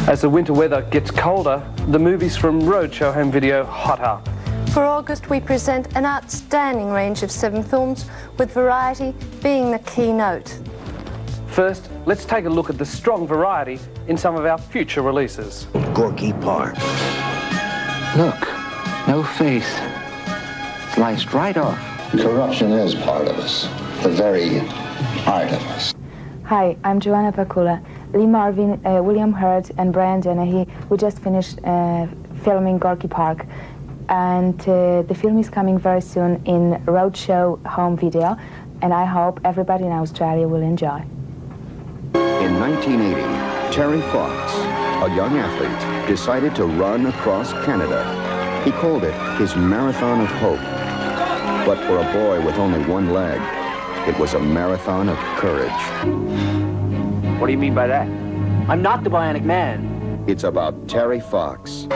As the winter weather gets colder, the movies from Roadshow Home Video hot up. For August, we present an outstanding range of 7 films, with variety being the keynote. First, let's take a look at the strong variety in some of our future releases. Gorky Park. Look, no face. Sliced right off. Corruption is part of us, the very heart of us. Hi, I'm Joanna Pakula. Lee Marvin, William Hurt, and Brian Dennehy, we just finished filming Gorky Park. And the film is coming very soon in Roadshow Home Video, and I hope everybody in Australia will enjoy. In 1980, Terry Fox, a young athlete, decided to run across Canada. He called it his Marathon of Hope. But for a boy with only one leg, it was a marathon of courage. What do you mean by that? I'm not the Bionic Man. It's about Terry Fox, who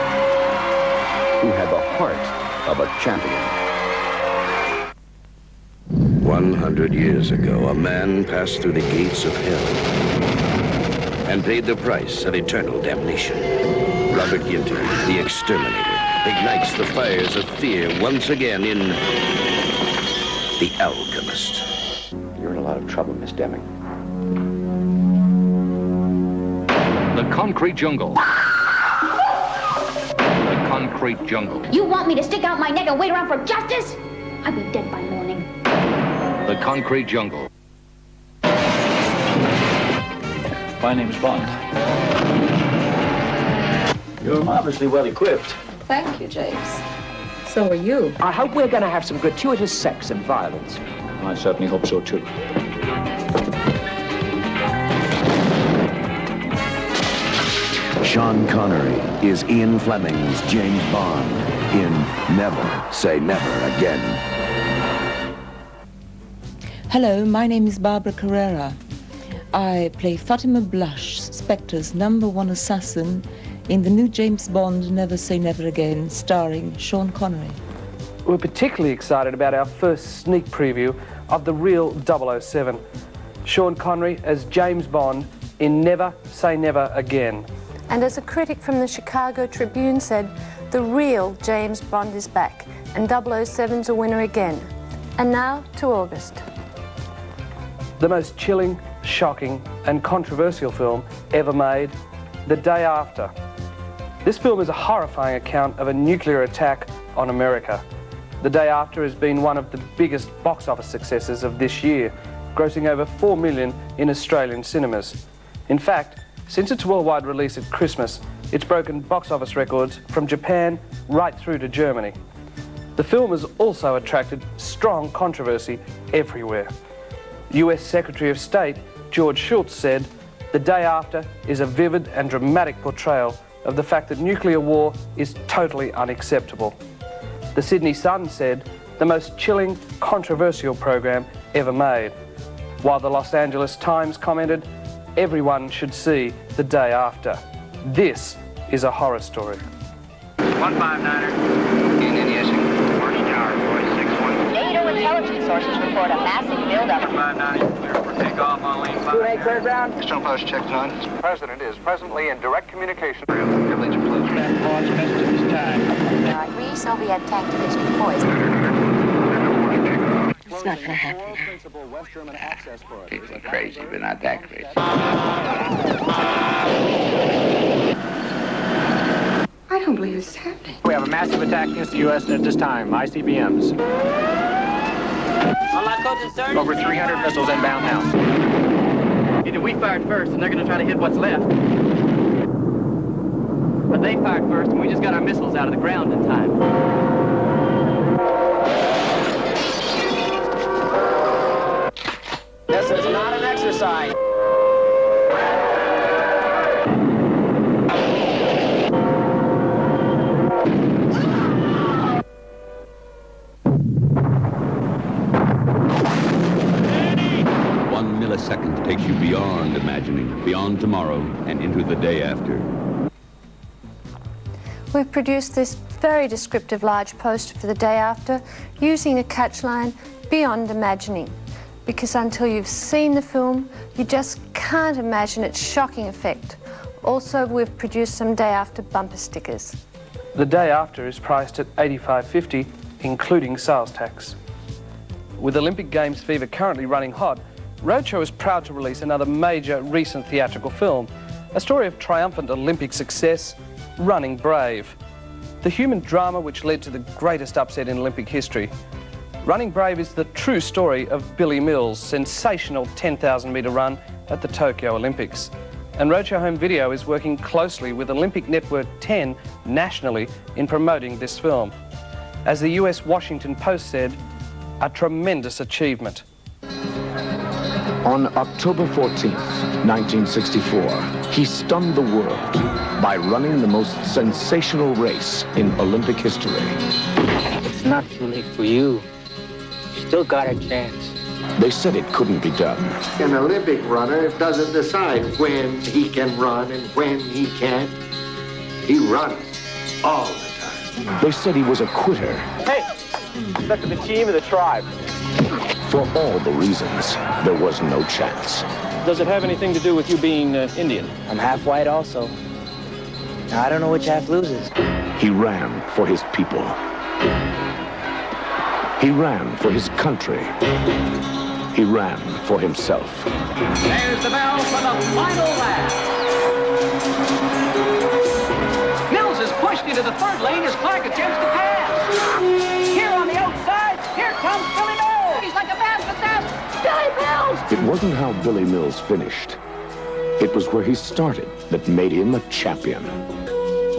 had the heart of a champion. 100 years ago, a man passed through the gates of hell and paid the price of eternal damnation. Robert Ginter, the Exterminator, ignites the fires of fear once again in The Alchemist. You're in a lot of trouble, Miss Deming. The concrete jungle. The concrete jungle. You want me to stick out my neck and wait around for justice? I'll be dead by morning. The concrete jungle. My name's Bond. You're obviously well equipped. Thank you, James. So are you. I hope we're going to have some gratuitous sex and violence. I certainly hope so, too. Sean Connery is Ian Fleming's James Bond in Never Say Never Again. Hello, my name is Barbara Carrera. I play Fatima Blush, Spectre's #1 assassin in the new James Bond Never Say Never Again, starring Sean Connery. We're particularly excited about our first sneak preview of the real 007. Sean Connery as James Bond in Never Say Never Again. And as a critic from the Chicago Tribune said, the real James Bond is back, and 007's a winner again. And now to August. The most chilling, shocking, and controversial film ever made, The Day After. This film is a horrifying account of a nuclear attack on America. The Day After has been one of the biggest box office successes of this year, grossing over $4 million in Australian cinemas. In fact, since its worldwide release at Christmas, it's broken box office records from Japan right through to Germany. The film has also attracted strong controversy everywhere. US Secretary of State George Shultz said, "The Day After is a vivid and dramatic portrayal of the fact that nuclear war is totally unacceptable." The Sydney Sun said, "The most chilling, controversial program ever made." While the Los Angeles Times commented, "Everyone should see The Day After. This is a horror story." 159er, Union Yeshing, Marsh Tower, Roy 61. NATO intelligence sources report a massive buildup. 159, clear for takeoff on lane 5. 2A clear ground. External post checked on. The President is presently in direct communication. Privilege approved. Three Soviet tank division poisoned. It's not gonna happen. People are crazy, but not that crazy. I don't believe this is happening. We have a massive attack against the U.S. at this time. ICBMs. Over 300 missiles inbound now. Either we fired first and they're going to try to hit what's left. But they fired first and we just got our missiles out of the ground in time. This is not an exercise. Millisecond takes you beyond imagining, beyond tomorrow, and into the day after. We've produced this very descriptive large poster for The Day After using a catchline, beyond imagining. Because until you've seen the film, you just can't imagine its shocking effect. Also, we've produced some day after bumper stickers. The day after is priced at $85.50, including sales tax. With Olympic Games fever currently running hot, Roadshow is proud to release another major recent theatrical film, a story of triumphant Olympic success, Running Brave. The human drama which led to the greatest upset in Olympic history. Running Brave is the true story of Billy Mills' sensational 10,000-metre run at the Tokyo Olympics. And Roadshow Home Video is working closely with Olympic Network 10 nationally in promoting this film. As the US Washington Post said, a tremendous achievement. On October 14th, 1964, he stunned the world by running the most sensational race in Olympic history. It's not too late for you. You still got a chance. They said it couldn't be done. An Olympic runner doesn't decide when he can run and when he can't. He runs all the time. They said he was a quitter. Hey, back to the team of the tribe. For all the reasons, there was no chance. Does it have anything to do with you being Indian? I'm half white also. I don't know which half loses. He ran for his people. He ran for his country. He ran for himself. There's the bell for the final lap. Mills is pushed into the third lane as Clark attempts to pass. Here on the outside, here comes Billy Mills. He's like a basket that's Billy Mills. It wasn't how Billy Mills finished. It was where he started that made him a champion.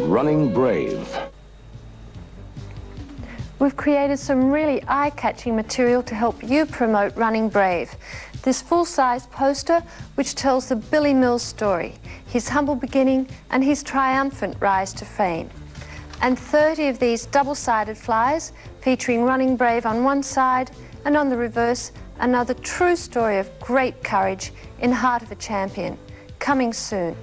Running Brave. We've created some really eye-catching material to help you promote Running Brave. This full-size poster which tells the Billy Mills story, his humble beginning and his triumphant rise to fame. And 30 of these double-sided flyers featuring Running Brave on one side and on the reverse, another true story of great courage in the heart of a champion, coming soon.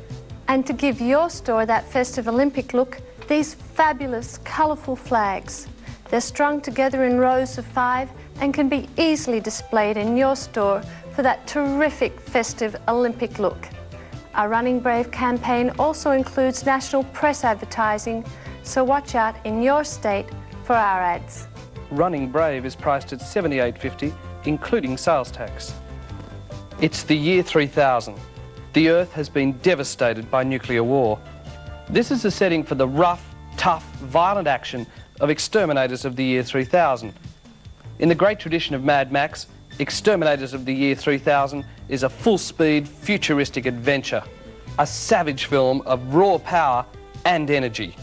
And to give your store that festive Olympic look, these fabulous, colourful flags. They're strung together in rows of 5 and can be easily displayed in your store for that terrific festive Olympic look. Our Running Brave campaign also includes national press advertising, so watch out in your state for our ads. Running Brave is priced at $78.50, including sales tax. It's the year 3000. The Earth has been devastated by nuclear war. This is the setting for the rough, tough, violent action of Exterminators of the year 3000. In the great tradition of Mad Max, Exterminators of the year 3000 is a full-speed, futuristic adventure, a savage film of raw power and energy.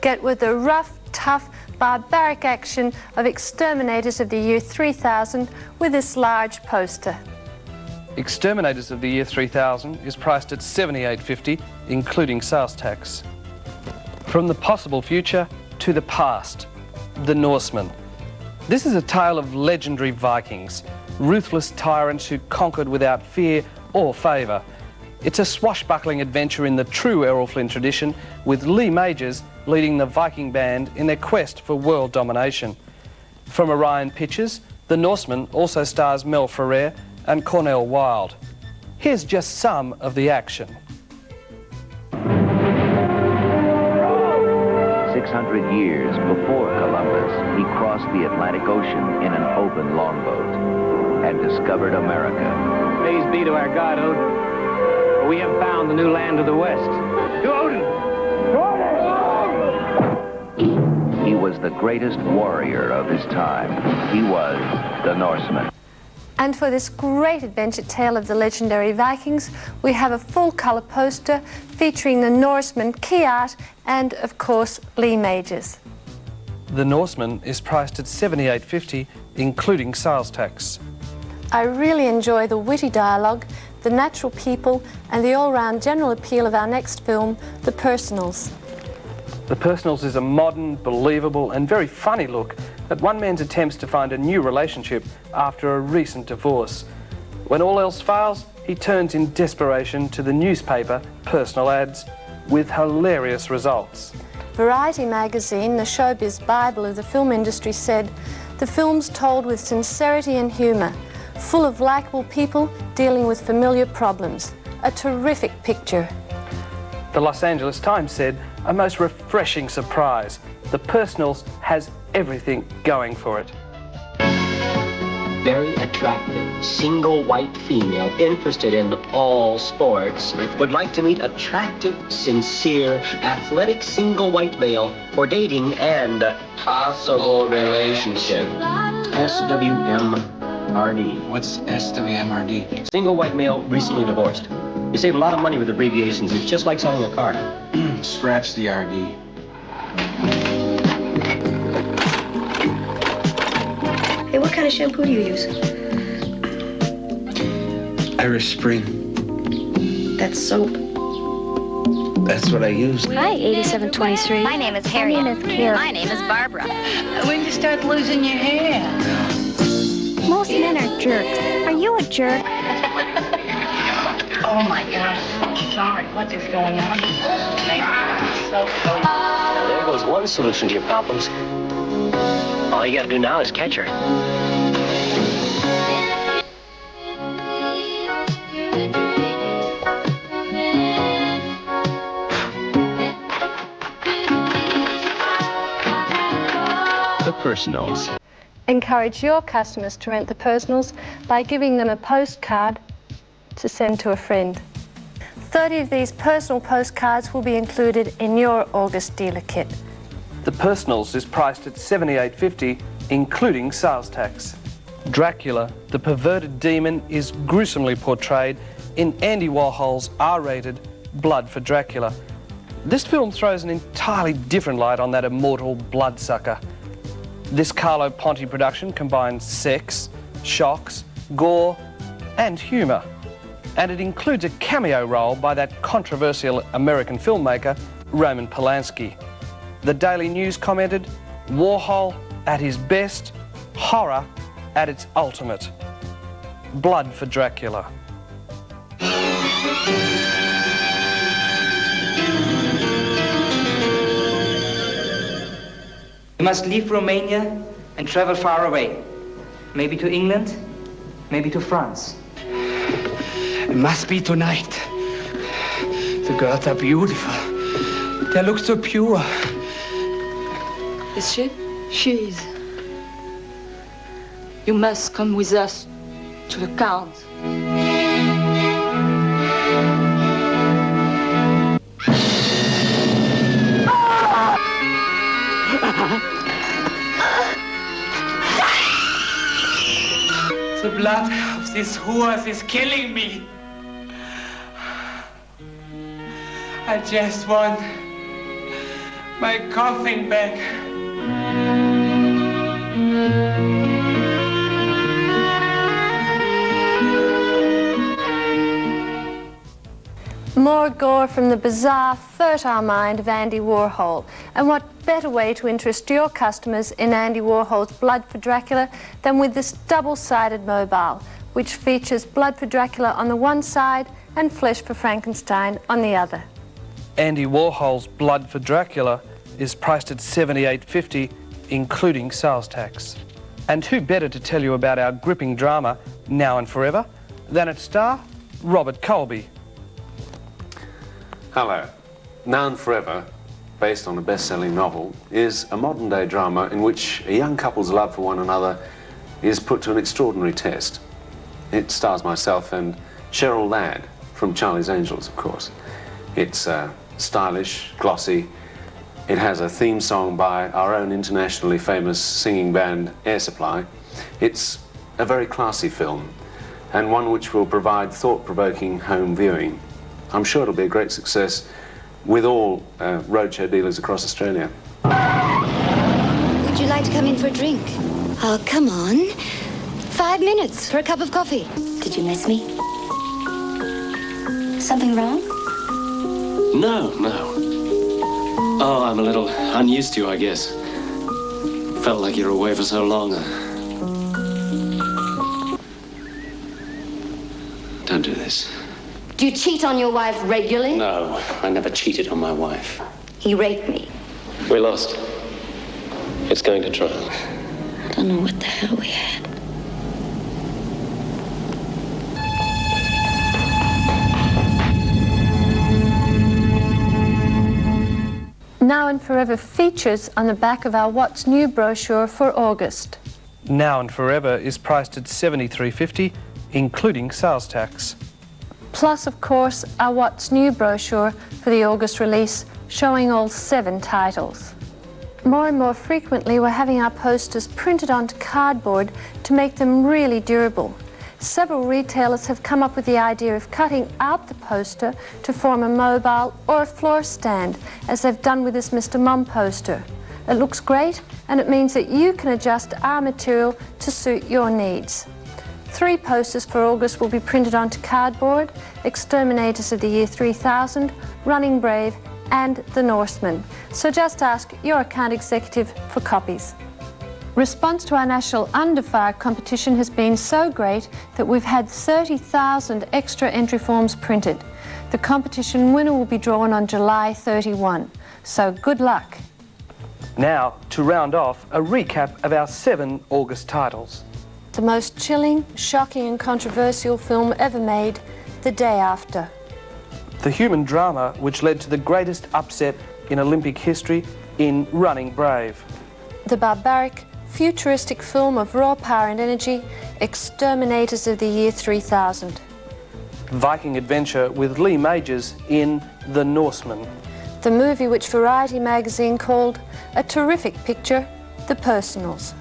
Get with the rough, tough, barbaric action of Exterminators of the year 3000 with this large poster. Exterminators of the year 3000 is priced at $78.50, including sales tax. From the possible future to the past, the Norseman. This is a tale of legendary Vikings, ruthless tyrants who conquered without fear or favour. It's a swashbuckling adventure in the true Errol Flynn tradition, with Lee Majors leading the Viking band in their quest for world domination. From Orion Pictures, The Norseman also stars Mel Ferrer and Cornell Wilde. Here's just some of the action. 600 years before Columbus, he crossed the Atlantic Ocean in an open longboat and discovered America. Praise be to our God, Odin. We have found the new land of the West. To Odin! He was the greatest warrior of his time. He was the Norseman. And for this great adventure tale of the legendary Vikings, we have a full-colour poster featuring the Norseman, key art, and, of course, Lee Majors. The Norseman is priced at $78.50, including sales tax. I really enjoy the witty dialogue, the natural people, and the all-round general appeal of our next film, The Personals. The Personals is a modern, believable, and very funny look at one man's attempts to find a new relationship after a recent divorce. When all else fails, he turns in desperation to the newspaper personal ads with hilarious results. Variety magazine, the showbiz bible of the film industry, said, "The film's told with sincerity and humour, full of likeable people dealing with familiar problems. A terrific picture." The Los Angeles Times said, "A most refreshing surprise. The Personals has everything going for it." Very attractive, single white female interested in all sports would like to meet attractive, sincere, athletic single white male for dating and possible relationship. SWMRD. What's SWMRD? Single white male recently divorced. You save a lot of money with abbreviations. It's just like selling a car. Scratch the RD. Hey, what kind of shampoo do you use? Irish Spring. That's soap. That's what I use. Hi, 8723. My name is Harriet. My name is Kara. My name is Barbara. When did you start losing your hair? Most men are jerks. Are you a jerk? Oh my gosh. Sorry, what is going on? Now there goes one solution to your problems. All you gotta do now is catch her. The Personals. Encourage your customers to rent The Personals by giving them a postcard to send to a friend. 30 of these personal postcards will be included in your August dealer kit. The Personals is priced at $78.50, including sales tax. Dracula, the perverted demon, is gruesomely portrayed in Andy Warhol's R-rated Blood for Dracula. This film throws an entirely different light on that immortal bloodsucker. This Carlo Ponti production combines sex, shocks, gore, and humour. And it includes a cameo role by that controversial American filmmaker, Roman Polanski. The Daily News commented, "Warhol at his best, horror at its ultimate." Blood for Dracula. You must leave Romania and travel far away. Maybe to England, maybe to France. It must be tonight. The girls are beautiful. They look so pure. Is she? She is. You must come with us to the Count. The blood of this horse is killing me. I just want my coffin back. More gore from the bizarre, fertile mind of Andy Warhol. And what better way to interest your customers in Andy Warhol's Blood for Dracula than with this double-sided mobile, which features Blood for Dracula on the one side and Flesh for Frankenstein on the other. Andy Warhol's Blood for Dracula is priced at $78.50, including sales tax. And who better to tell you about our gripping drama, Now and Forever, than its star, Robert Colby. Hello. Now and Forever, based on a best-selling novel, is a modern-day drama in which a young couple's love for one another is put to an extraordinary test. It stars myself and Cheryl Ladd from Charlie's Angels, of course. It's stylish, glossy. It has a theme song by our own internationally famous singing band, Air Supply. It's a very classy film, and one which will provide thought-provoking home viewing. I'm sure it'll be a great success with all roadshow dealers across Australia. Would you like to come in for a drink? Oh, come on. 5 minutes for a cup of coffee. Did you miss me? Something wrong? No. Oh, I'm a little unused to you, I guess. Felt like you were away for so long. Don't do this. Do you cheat on your wife regularly? No, I never cheated on my wife. He raped me. We lost. It's going to trial. I don't know what the hell we had. Now and Forever features on the back of our What's New brochure for August. Now and Forever is priced at $73.50, including sales tax. Plus, of course, our What's New brochure for the August release, showing all 7 titles. More and more frequently, we're having our posters printed onto cardboard to make them really durable. Several retailers have come up with the idea of cutting out the poster to form a mobile or a floor stand, as they've done with this Mr. Mum poster. It looks great, and it means that you can adjust our material to suit your needs. 3 posters for August will be printed onto cardboard: Exterminators of the Year 3000, Running Brave, and The Norseman. So just ask your account executive for copies. Response to our national Under Fire competition has been so great that we've had 30,000 extra entry forms printed. The competition winner will be drawn on July 31. So good luck. Now, to round off, a recap of our 7 August titles. The most chilling, shocking and controversial film ever made, The Day After. The human drama which led to the greatest upset in Olympic history in Running Brave. The barbaric, futuristic film of raw power and energy, Exterminators of the Year 3000. Viking adventure with Lee Majors in The Norseman. The movie which Variety magazine called a terrific picture, The Personals.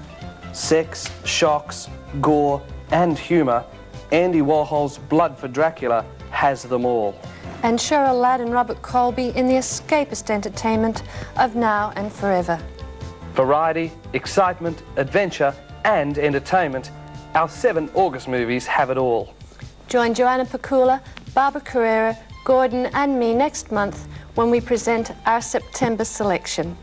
Sex, shocks, gore and humour, Andy Warhol's Blood for Dracula has them all. And Cheryl Ladd and Robert Colby in the escapist entertainment of Now and Forever. Variety, excitement, adventure and entertainment. Our 7 August movies have it all. Join Joanna Pakula, Barbara Carrera, Gordon and me next month when we present our September selection.